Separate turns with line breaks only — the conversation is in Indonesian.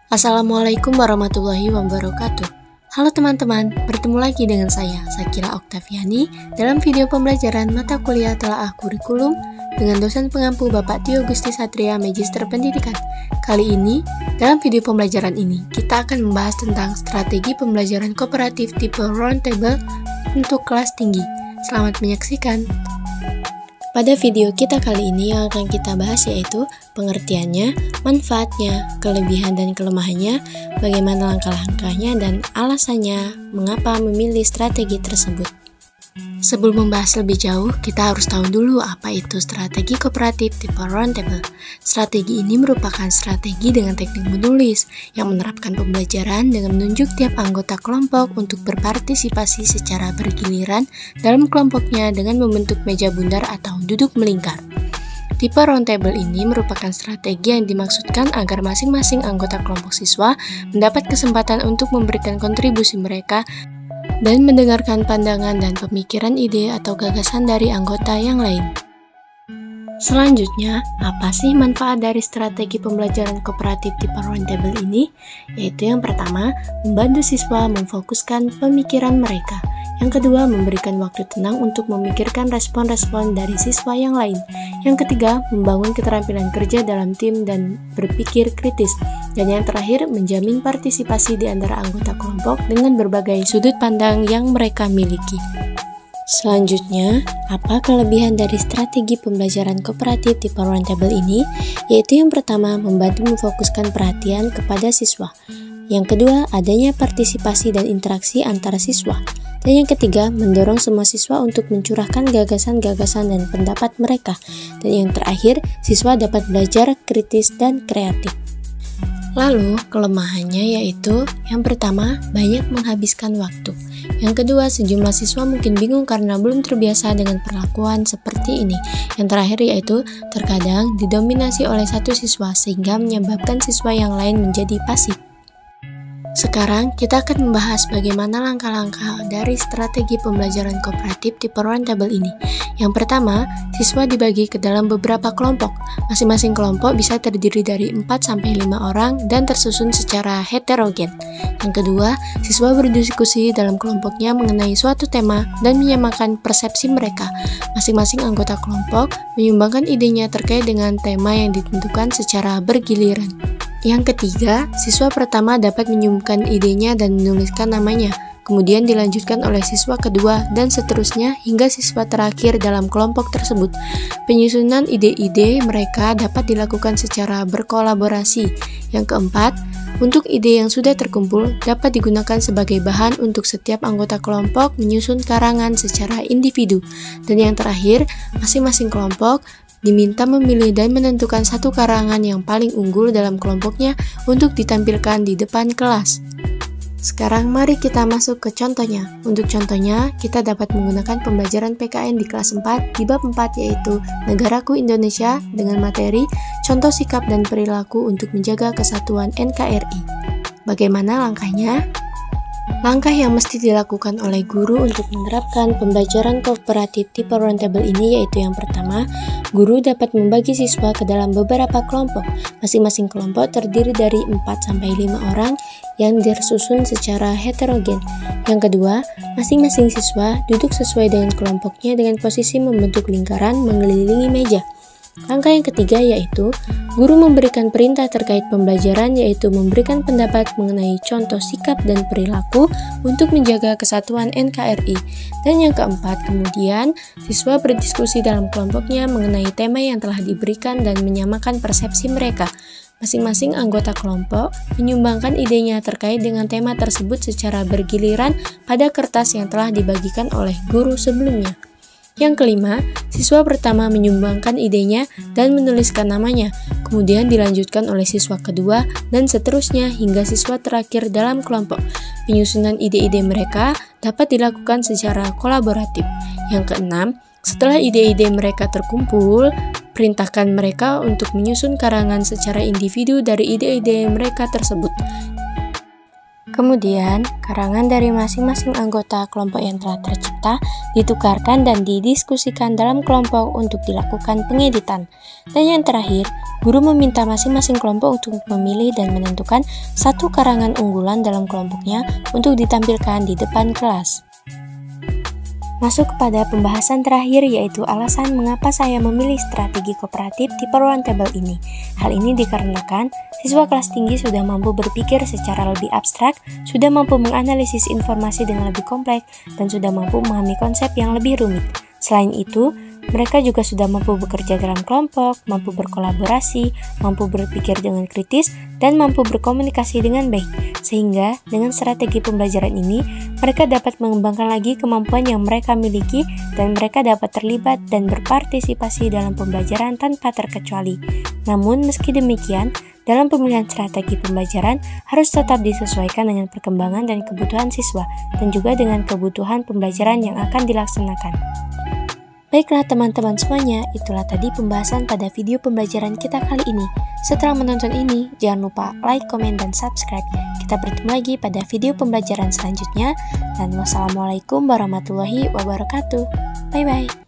Assalamualaikum warahmatullahi wabarakatuh. Halo teman-teman, bertemu lagi dengan saya, Sakira Oktaviani, dalam video pembelajaran mata kuliah telaah kurikulum dengan dosen pengampu Bapak Tio Gusti Satria, Magister Pendidikan. Kali ini, dalam video pembelajaran ini, kita akan membahas tentang strategi pembelajaran kooperatif tipe roundtable untuk kelas tinggi. Selamat menyaksikan. Pada video kita kali ini yang akan kita bahas yaitu pengertiannya, manfaatnya, kelebihan dan kelemahannya, bagaimana langkah-langkahnya, dan alasannya mengapa memilih strategi tersebut. Sebelum membahas lebih jauh, kita harus tahu dulu apa itu strategi kooperatif tipe roundtable. Strategi ini merupakan strategi dengan teknik menulis yang menerapkan pembelajaran dengan menunjuk tiap anggota kelompok untuk berpartisipasi secara bergiliran dalam kelompoknya dengan membentuk meja bundar atau duduk melingkar. Tipe roundtable ini merupakan strategi yang dimaksudkan agar masing-masing anggota kelompok siswa mendapat kesempatan untuk memberikan kontribusi mereka dan mendengarkan pandangan dan pemikiran ide atau gagasan dari anggota yang lain. Selanjutnya, apa sih manfaat dari strategi pembelajaran kooperatif tipe roundtable ini? Yaitu yang pertama, membantu siswa memfokuskan pemikiran mereka. Yang kedua, memberikan waktu tenang untuk memikirkan respon-respon dari siswa yang lain. Yang ketiga, membangun keterampilan kerja dalam tim dan berpikir kritis. Dan yang terakhir, menjamin partisipasi di antara anggota kelompok dengan berbagai sudut pandang yang mereka miliki. Selanjutnya, apa kelebihan dari strategi pembelajaran kooperatif tipe roundtable ini? Yaitu yang pertama, membantu memfokuskan perhatian kepada siswa. Yang kedua, adanya partisipasi dan interaksi antara siswa. Dan yang ketiga, mendorong semua siswa untuk mencurahkan gagasan-gagasan dan pendapat mereka. Dan yang terakhir, siswa dapat belajar kritis dan kreatif. Lalu, kelemahannya yaitu yang pertama, banyak menghabiskan waktu. Yang kedua, sejumlah siswa mungkin bingung karena belum terbiasa dengan perlakuan seperti ini. Yang terakhir yaitu, terkadang didominasi oleh satu siswa sehingga menyebabkan siswa yang lain menjadi pasif. Sekarang kita akan membahas bagaimana langkah-langkah dari strategi pembelajaran kooperatif tipe roundtable ini. Yang pertama, siswa dibagi ke dalam beberapa kelompok. Masing-masing kelompok bisa terdiri dari 4-5 orang dan tersusun secara heterogen. Yang kedua, siswa berdiskusi dalam kelompoknya mengenai suatu tema dan menyamakan persepsi mereka. Masing-masing anggota kelompok menyumbangkan idenya terkait dengan tema yang ditentukan secara bergiliran. Yang ketiga, siswa pertama dapat menyumbangkan idenya dan menuliskan namanya, kemudian dilanjutkan oleh siswa kedua dan seterusnya hingga siswa terakhir dalam kelompok tersebut. Penyusunan ide-ide mereka dapat dilakukan secara berkolaborasi. Yang keempat, untuk ide yang sudah terkumpul dapat digunakan sebagai bahan untuk setiap anggota kelompok menyusun karangan secara individu. Dan yang terakhir, masing-masing kelompok diminta memilih dan menentukan satu karangan yang paling unggul dalam kelompoknya untuk ditampilkan di depan kelas. Sekarang mari kita masuk ke contohnya. Untuk contohnya, kita dapat menggunakan pembelajaran PKN di kelas 4 di bab 4 yaitu Negaraku Indonesia dengan materi contoh sikap dan perilaku untuk menjaga kesatuan NKRI. Bagaimana langkahnya? Langkah yang mesti dilakukan oleh guru untuk menerapkan pembelajaran kooperatif tipe roundtable ini yaitu yang pertama, guru dapat membagi siswa ke dalam beberapa kelompok. Masing-masing kelompok terdiri dari 4-5 orang yang tersusun secara heterogen. Yang kedua, masing-masing siswa duduk sesuai dengan kelompoknya dengan posisi membentuk lingkaran mengelilingi meja. Langkah yang ketiga yaitu, guru memberikan perintah terkait pembelajaran yaitu memberikan pendapat mengenai contoh sikap dan perilaku untuk menjaga kesatuan NKRI. Dan yang keempat, kemudian siswa berdiskusi dalam kelompoknya mengenai tema yang telah diberikan dan menyamakan persepsi mereka. Masing-masing anggota kelompok menyumbangkan idenya terkait dengan tema tersebut secara bergiliran pada kertas yang telah dibagikan oleh guru sebelumnya. Yang kelima, siswa pertama menyumbangkan idenya dan menuliskan namanya, kemudian dilanjutkan oleh siswa kedua dan seterusnya hingga siswa terakhir dalam kelompok. Penyusunan ide-ide mereka dapat dilakukan secara kolaboratif. Yang keenam, setelah ide-ide mereka terkumpul, perintahkan mereka untuk menyusun karangan secara individu dari ide-ide mereka tersebut. Kemudian, karangan dari masing-masing anggota kelompok yang telah tercipta ditukarkan dan didiskusikan dalam kelompok untuk dilakukan pengeditan. Dan yang terakhir, guru meminta masing-masing kelompok untuk memilih dan menentukan satu karangan unggulan dalam kelompoknya untuk ditampilkan di depan kelas. Masuk kepada pembahasan terakhir, yaitu alasan mengapa saya memilih strategi kooperatif tipe roundtable ini. Hal ini dikarenakan siswa kelas tinggi sudah mampu berpikir secara lebih abstrak, sudah mampu menganalisis informasi dengan lebih kompleks, dan sudah mampu memahami konsep yang lebih rumit. Selain itu, mereka juga sudah mampu bekerja dalam kelompok, mampu berkolaborasi, mampu berpikir dengan kritis, dan mampu berkomunikasi dengan baik. Sehingga, dengan strategi pembelajaran ini, mereka dapat mengembangkan lagi kemampuan yang mereka miliki dan mereka dapat terlibat dan berpartisipasi dalam pembelajaran tanpa terkecuali. Namun, meski demikian, dalam pemilihan strategi pembelajaran harus tetap disesuaikan dengan perkembangan dan kebutuhan siswa, dan juga dengan kebutuhan pembelajaran yang akan dilaksanakan. Baiklah teman-teman semuanya, itulah tadi pembahasan pada video pembelajaran kita kali ini. Setelah menonton ini, jangan lupa like, komen, dan subscribe. Kita bertemu lagi pada video pembelajaran selanjutnya. Dan wassalamualaikum warahmatullahi wabarakatuh. Bye-bye.